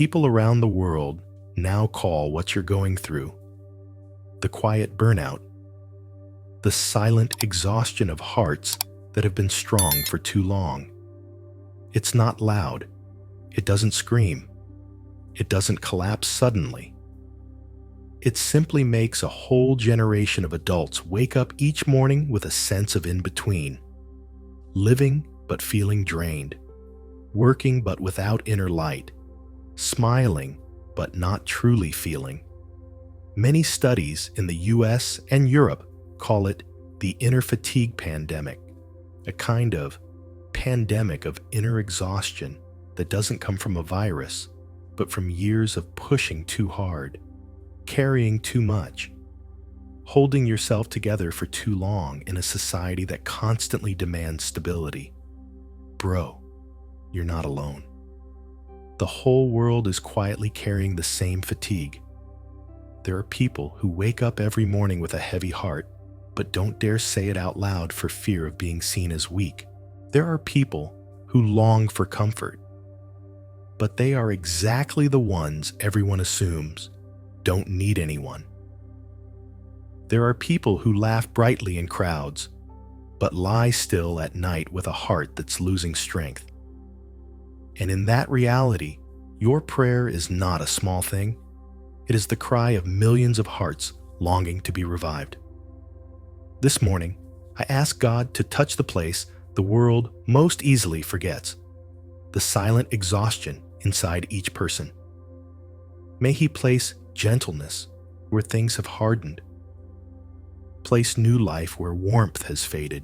People around the world now call what you're going through the quiet burnout, the silent exhaustion of hearts that have been strong for too long. It's not loud. It doesn't scream. It doesn't collapse suddenly. It simply makes a whole generation of adults wake up each morning with a sense of in-between, living but feeling drained, working but without inner light, smiling but not truly feeling. Many studies in the US and Europe call it the inner fatigue pandemic, a kind of pandemic of inner exhaustion that doesn't come from a virus, but from years of pushing too hard, carrying too much, holding yourself together for too long in a society that constantly demands stability. Bro, you're not alone. The whole world is quietly carrying the same fatigue. There are people who wake up every morning with a heavy heart, but don't dare say it out loud for fear of being seen as weak. There are people who long for comfort, but they are exactly the ones everyone assumes don't need anyone. There are people who laugh brightly in crowds, but lie still at night with a heart that's losing strength. And in that reality, your prayer is not a small thing. It is the cry of millions of hearts longing to be revived. This morning, I ask God to touch the place the world most easily forgets, the silent exhaustion inside each person. May He place gentleness where things have hardened, place new life where warmth has faded,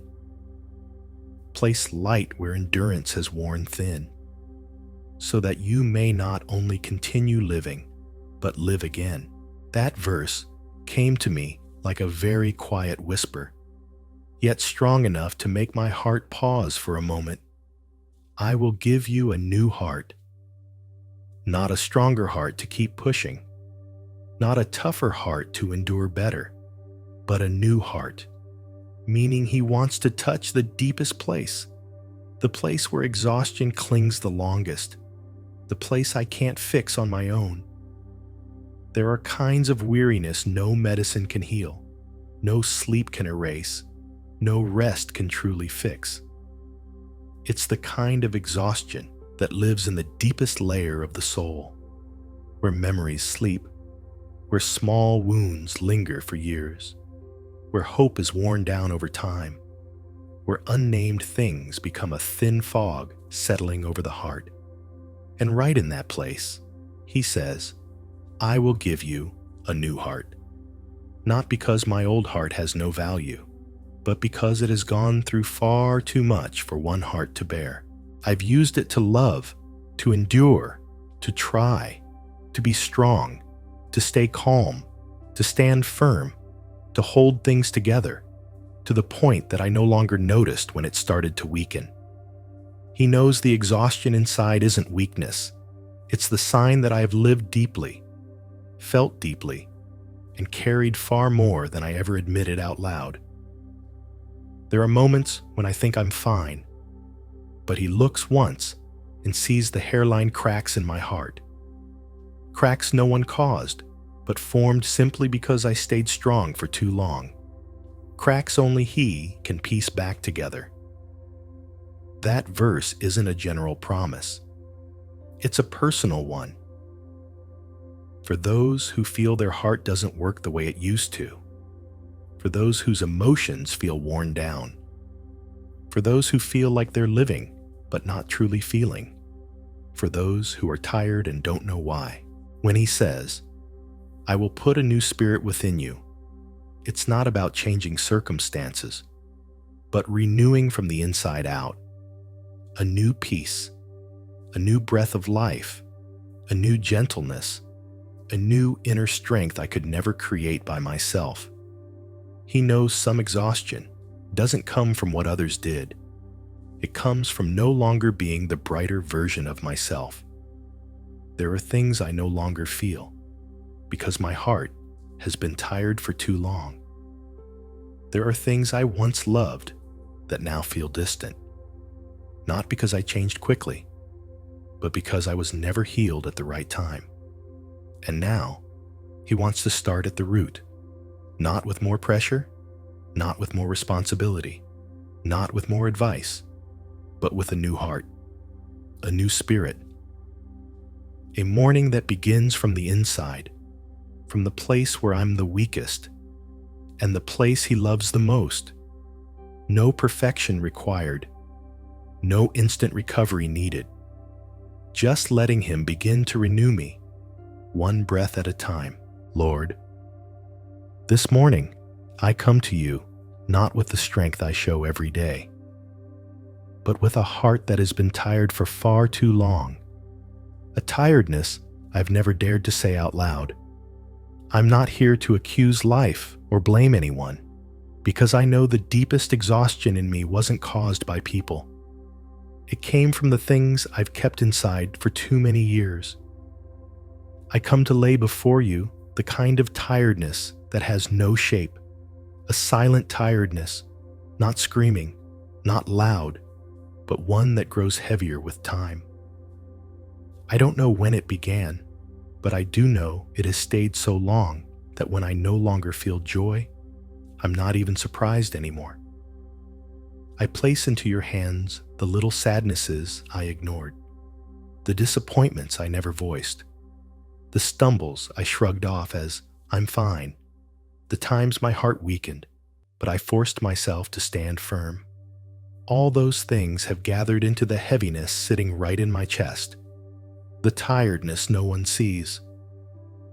place light where endurance has worn thin, so that you may not only continue living, but live again. That verse came to me like a very quiet whisper, yet strong enough to make my heart pause for a moment. I will give you a new heart. Not a stronger heart to keep pushing, not a tougher heart to endure better, but a new heart, meaning He wants to touch the deepest place, the place where exhaustion clings the longest, the place I can't fix on my own. There are kinds of weariness no medicine can heal, no sleep can erase, no rest can truly fix. It's the kind of exhaustion that lives in the deepest layer of the soul, where memories sleep, where small wounds linger for years, where hope is worn down over time, where unnamed things become a thin fog settling over the heart. And right in that place, He says, I will give you a new heart. Not because my old heart has no value, but because it has gone through far too much for one heart to bear. I've used it to love, to endure, to try, to be strong, to stay calm, to stand firm, to hold things together, to the point that I no longer noticed when it started to weaken. He knows the exhaustion inside isn't weakness. It's the sign that I have lived deeply, felt deeply, and carried far more than I ever admitted out loud. There are moments when I think I'm fine, but He looks once and sees the hairline cracks in my heart. Cracks no one caused, but formed simply because I stayed strong for too long. Cracks only He can piece back together. That verse isn't a general promise. It's a personal one. For those who feel their heart doesn't work the way it used to, for those whose emotions feel worn down, for those who feel like they're living but not truly feeling, for those who are tired and don't know why. When He says, I will put a new spirit within you, it's not about changing circumstances, but renewing from the inside out. A new peace, a new breath of life, a new gentleness, a new inner strength I could never create by myself. He knows some exhaustion doesn't come from what others did. It comes from no longer being the brighter version of myself. There are things I no longer feel because my heart has been tired for too long. There are things I once loved that now feel distant, not because I changed quickly, but because I was never healed at the right time. And now, He wants to start at the root, not with more pressure, not with more responsibility, not with more advice, but with a new heart, a new spirit, a morning that begins from the inside, from the place where I'm the weakest, and the place He loves the most. No perfection required, no instant recovery needed. Just letting Him begin to renew me, one breath at a time. Lord, this morning I come to You not with the strength I show every day, but with a heart that has been tired for far too long, a tiredness I've never dared to say out loud. I'm not here to accuse life or blame anyone, because I know the deepest exhaustion in me wasn't caused by people. It came from the things I've kept inside for too many years. I come to lay before You the kind of tiredness that has no shape, a silent tiredness, not screaming, not loud, but one that grows heavier with time. I don't know when it began, but I do know it has stayed so long that when I no longer feel joy, I'm not even surprised anymore. I place into Your hands the little sadnesses I ignored, the disappointments I never voiced, the stumbles I shrugged off as I'm fine, the times my heart weakened, but I forced myself to stand firm. All those things have gathered into the heaviness sitting right in my chest, the tiredness no one sees,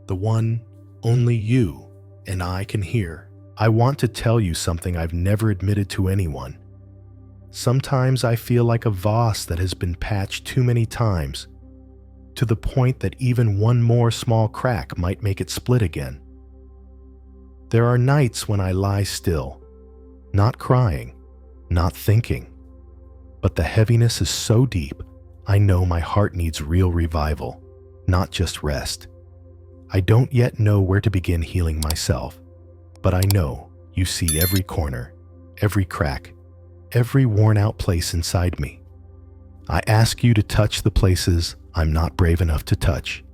the one only You and I can hear. I want to tell you something I've never admitted to anyone. Sometimes I feel like a vase that has been patched too many times, to the point that even one more small crack might make it split again. There are nights when I lie still, not crying, not thinking, but the heaviness is so deep, I know my heart needs real revival, not just rest. I don't yet know where to begin healing myself, but I know You see every corner, every crack, every worn-out place inside me. I ask You to touch the places I'm not brave enough to touch.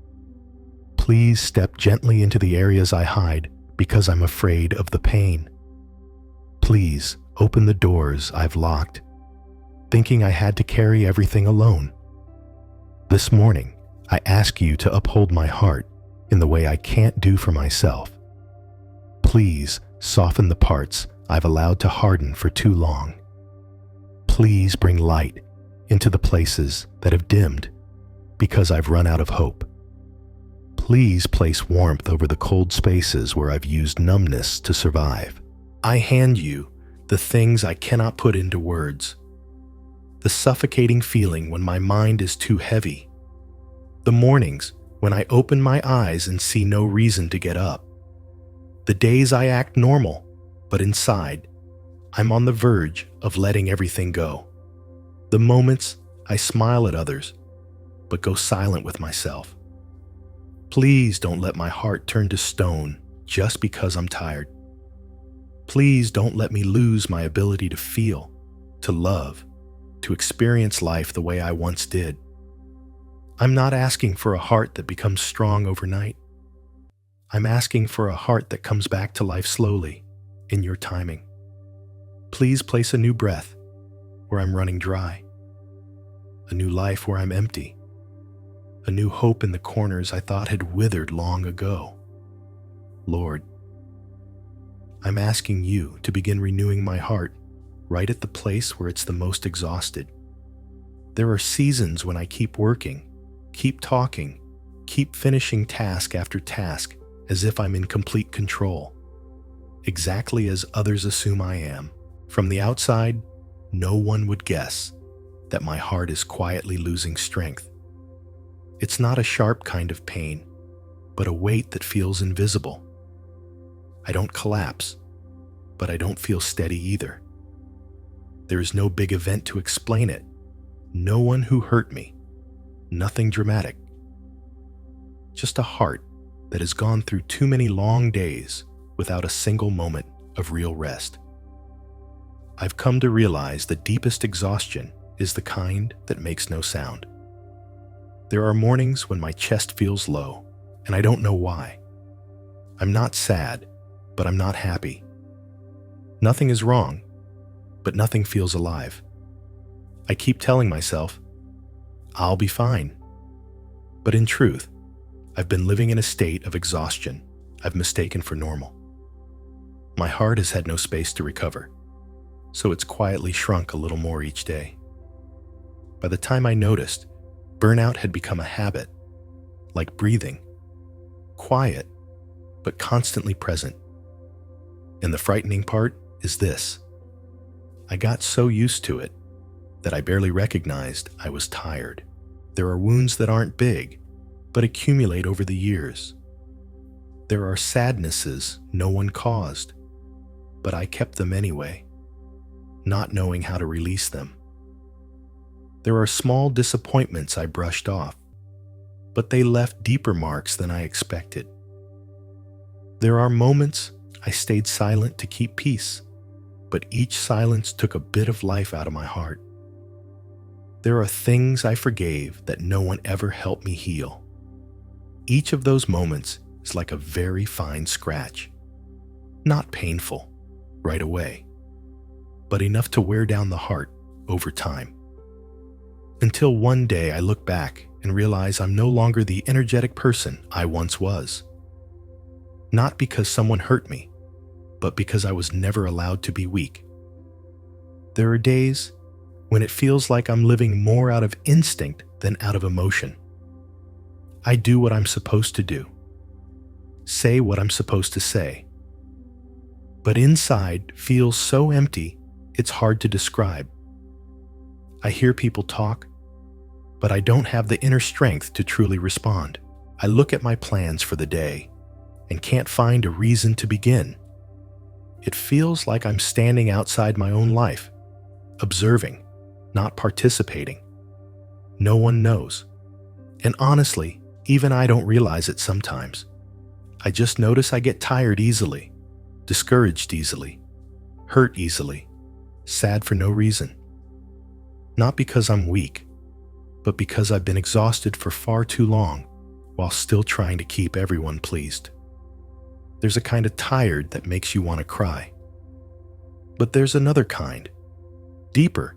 Please step gently into the areas I hide because I'm afraid of the pain. Please open the doors I've locked, thinking I had to carry everything alone. This morning, I ask You to uphold my heart in the way I can't do for myself. Please soften the parts I've allowed to harden for too long. Please bring light into the places that have dimmed because I've run out of hope. Please place warmth over the cold spaces where I've used numbness to survive. I hand You the things I cannot put into words, the suffocating feeling when my mind is too heavy, the mornings when I open my eyes and see no reason to get up, the days I act normal, but inside, I'm on the verge of letting everything go, the moments I smile at others, but go silent with myself. Please don't let my heart turn to stone just because I'm tired. Please don't let me lose my ability to feel, to love, to experience life the way I once did. I'm not asking for a heart that becomes strong overnight. I'm asking for a heart that comes back to life slowly, in Your timing. Please place a new breath where I'm running dry, a new life where I'm empty, a new hope in the corners I thought had withered long ago. Lord, I'm asking You to begin renewing my heart right at the place where it's the most exhausted. There are seasons when I keep working, keep talking, keep finishing task after task as if I'm in complete control, exactly as others assume I am. From the outside, no one would guess that my heart is quietly losing strength. It's not a sharp kind of pain, but a weight that feels invisible. I don't collapse, but I don't feel steady either. There is no big event to explain it, no one who hurt me, nothing dramatic. Just a heart that has gone through too many long days without a single moment of real rest. I've come to realize the deepest exhaustion is the kind that makes no sound. There are mornings when my chest feels low, and I don't know why. I'm not sad, but I'm not happy. Nothing is wrong, but nothing feels alive. I keep telling myself, I'll be fine. But in truth, I've been living in a state of exhaustion I've mistaken for normal. My heart has had no space to recover, so it's quietly shrunk a little more each day. By the time I noticed, burnout had become a habit, like breathing, quiet, but constantly present. And the frightening part is this: I got so used to it that I barely recognized I was tired. There are wounds that aren't big, but accumulate over the years. There are sadnesses no one caused, but I kept them anyway, not knowing how to release them. There are small disappointments I brushed off, but they left deeper marks than I expected. There are moments I stayed silent to keep peace, but each silence took a bit of life out of my heart. There are things I forgave that no one ever helped me heal. Each of those moments is like a very fine scratch. Not painful right away, but enough to wear down the heart over time. Until one day I look back and realize I'm no longer the energetic person I once was. Not because someone hurt me, but because I was never allowed to be weak. There are days when it feels like I'm living more out of instinct than out of emotion. I do what I'm supposed to do, say what I'm supposed to say, but inside feels so empty it's hard to describe. I hear people talk, but I don't have the inner strength to truly respond. I look at my plans for the day and can't find a reason to begin. It feels like I'm standing outside my own life, observing, not participating. No one knows. And honestly, even I don't realize it sometimes. I just notice I get tired easily, discouraged easily, hurt easily, sad for no reason. Not because I'm weak, but because I've been exhausted for far too long while still trying to keep everyone pleased. There's a kind of tired that makes you want to cry. But there's another kind, deeper,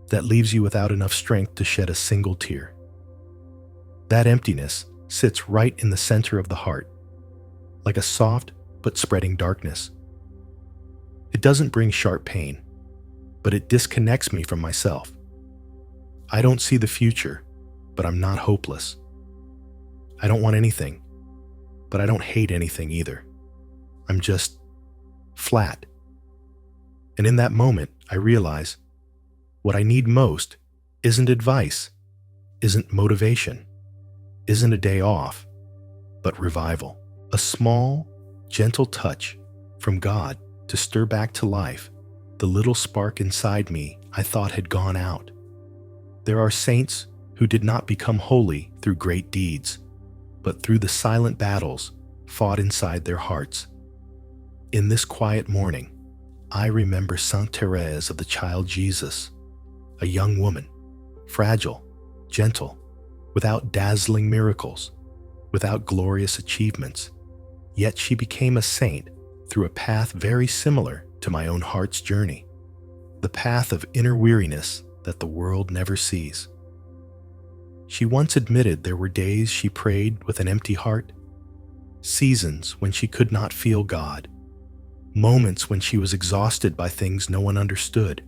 that leaves you without enough strength to shed a single tear. That emptiness sits right in the center of the heart, like a soft but spreading darkness. It doesn't bring sharp pain, but it disconnects me from myself. I don't see the future, but I'm not hopeless. I don't want anything, but I don't hate anything either. I'm just flat. And in that moment, I realize what I need most isn't advice, isn't motivation, isn't a day off, but revival. A small, gentle touch from God to stir back to life the little spark inside me I thought had gone out. There are saints who did not become holy through great deeds, but through the silent battles fought inside their hearts. In this quiet morning, I remember Sainte Thérèse of the Child Jesus, a young woman, fragile, gentle, without dazzling miracles, without glorious achievements, yet she became a saint through a path very similar to my own heart's journey, the path of inner weariness that the world never sees. She once admitted there were days she prayed with an empty heart, seasons when she could not feel God, moments when she was exhausted by things no one understood.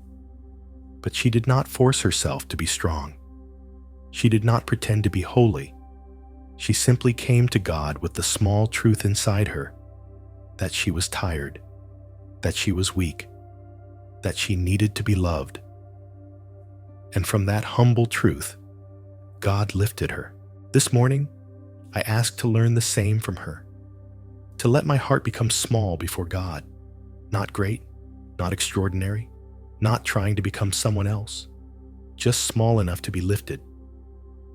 But she did not force herself to be strong. She did not pretend to be holy. She simply came to God with the small truth inside her that she was tired, that she was weak, that she needed to be loved. And from that humble truth, God lifted her. This morning, I asked to learn the same from her, to let my heart become small before God, not great, not extraordinary, not trying to become someone else, just small enough to be lifted,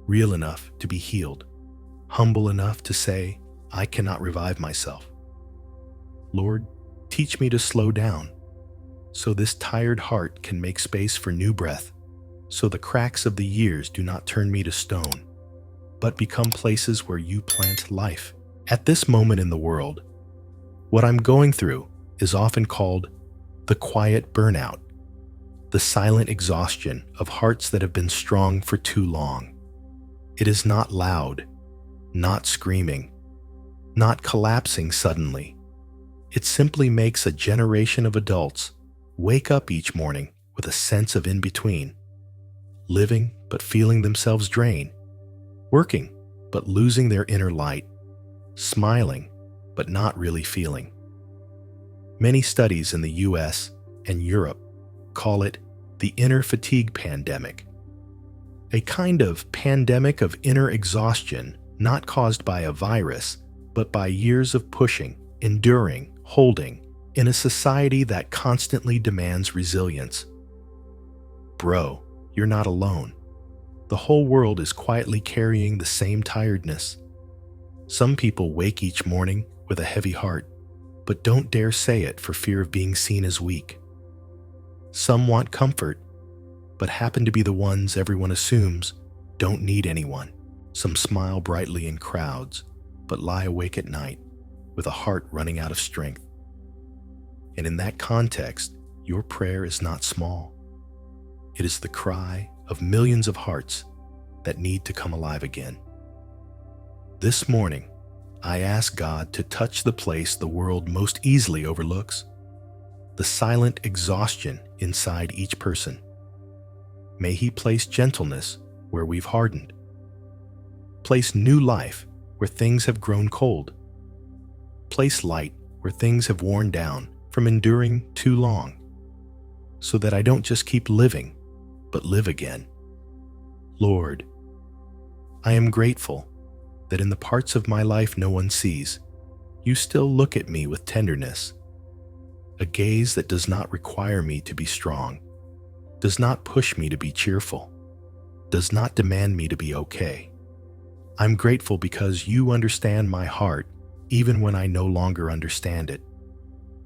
real enough to be healed, humble enough to say, I cannot revive myself. Lord, teach me to slow down, so this tired heart can make space for new breath, so the cracks of the years do not turn me to stone. but become places where you plant life. At this moment in the world, what I'm going through is often called the quiet burnout, the silent exhaustion of hearts that have been strong for too long. It is not loud, not screaming, not collapsing suddenly. It simply makes a generation of adults wake up each morning with a sense of in-between, living but feeling themselves drain, working but losing their inner light, smiling but not really feeling. Many studies in the US and Europe call it the inner fatigue pandemic, a kind of pandemic of inner exhaustion not caused by a virus, but by years of pushing, enduring, holding, in a society that constantly demands resilience. Bro, you're not alone. The whole world is quietly carrying the same tiredness. Some people wake each morning with a heavy heart, but don't dare say it for fear of being seen as weak. Some want comfort, but happen to be the ones everyone assumes don't need anyone. Some smile brightly in crowds, but lie awake at night with a heart running out of strength. And in that context, your prayer is not small. It is the cry of millions of hearts that need to come alive again. This morning, I ask God to touch the place the world most easily overlooks, the silent exhaustion inside each person. May He place gentleness where we've hardened, place new life where things have grown cold, place light where things have worn down from enduring too long, so that I don't just keep living, but live again. Lord, I am grateful that in the parts of my life no one sees, you still look at me with tenderness, a gaze that does not require me to be strong, does not push me to be cheerful, does not demand me to be okay. I'm grateful because you understand my heart even when I no longer understand it.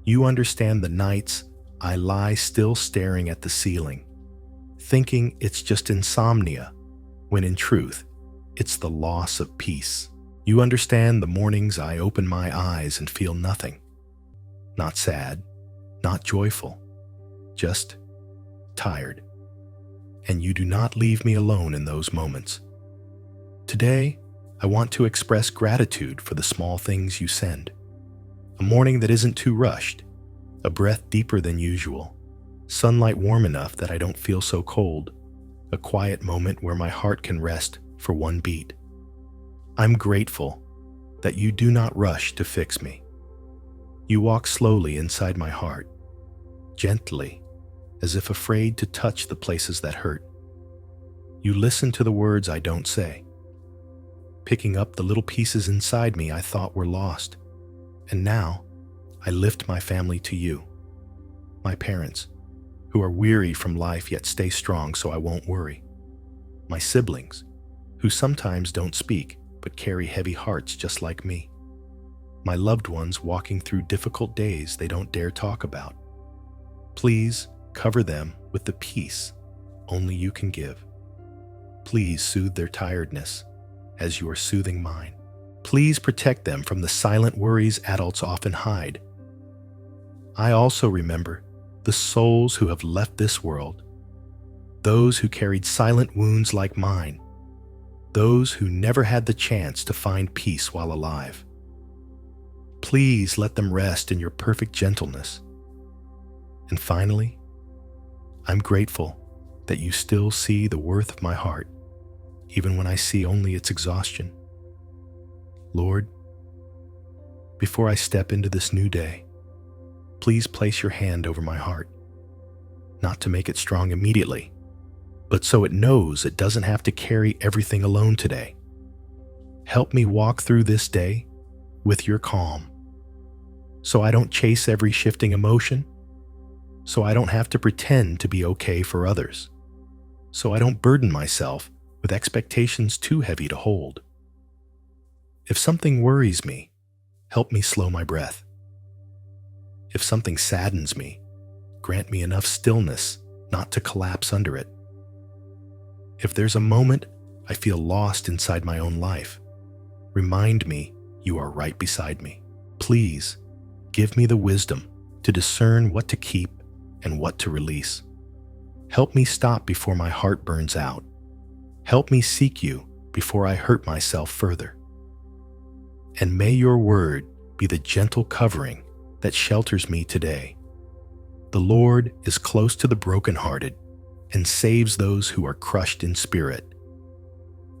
You understand the nights I lie still staring at the ceiling, thinking it's just insomnia, when in truth, it's the loss of peace. You understand the mornings I open my eyes and feel nothing. Not sad, not joyful, just tired. And you do not leave me alone in those moments. Today, I want to express gratitude for the small things you send. A morning that isn't too rushed, a breath deeper than usual, sunlight warm enough that I don't feel so cold, a quiet moment where my heart can rest for one beat. I'm grateful that you do not rush to fix me. You walk slowly inside my heart, gently, as if afraid to touch the places that hurt. You listen to the words I don't say, picking up the little pieces inside me I thought were lost. And now, I lift my family to you, my parents, who are weary from life yet stay strong so I won't worry, my siblings, who sometimes don't speak but carry heavy hearts just like me, my loved ones walking through difficult days they don't dare talk about. Please cover them with the peace only you can give. Please soothe their tiredness as you are soothing mine. Please protect them from the silent worries adults often hide. I also remember the souls who have left this world, those who carried silent wounds like mine, those who never had the chance to find peace while alive. Please let them rest in your perfect gentleness. And finally, I'm grateful that you still see the worth of my heart, even when I see only its exhaustion. Lord, before I step into this new day, please place your hand over my heart, not to make it strong immediately, but so it knows it doesn't have to carry everything alone today. Help me walk through this day with your calm, so I don't chase every shifting emotion, so I don't have to pretend to be okay for others, so I don't burden myself with expectations too heavy to hold. If something worries me, help me slow my breath. If something saddens me, grant me enough stillness not to collapse under it. If there's a moment I feel lost inside my own life. Remind me you are right beside me. Please, give me the wisdom to discern what to keep and what to release. Help me stop before my heart burns out. Help me seek you before I hurt myself further. And may your word be the gentle covering that shelters me today. The Lord is close to the brokenhearted and saves those who are crushed in spirit.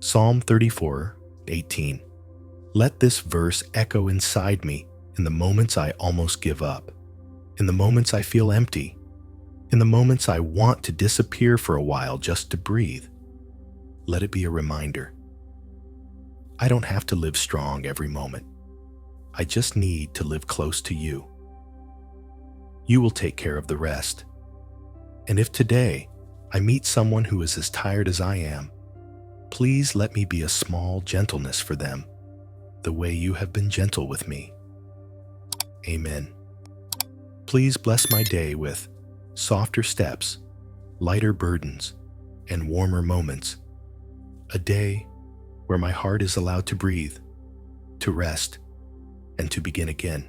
Psalm 34:18. Let this verse echo inside me in the moments I almost give up, in the moments I feel empty, in the moments I want to disappear for a while just to breathe. Let it be a reminder. I don't have to live strong every moment. I just need to live close to you. You will take care of the rest. And if today I meet someone who is as tired as I am, please let me be a small gentleness for them, the way you have been gentle with me. Amen. Please bless my day with softer steps, lighter burdens, and warmer moments. A day where my heart is allowed to breathe, to rest, and to begin again.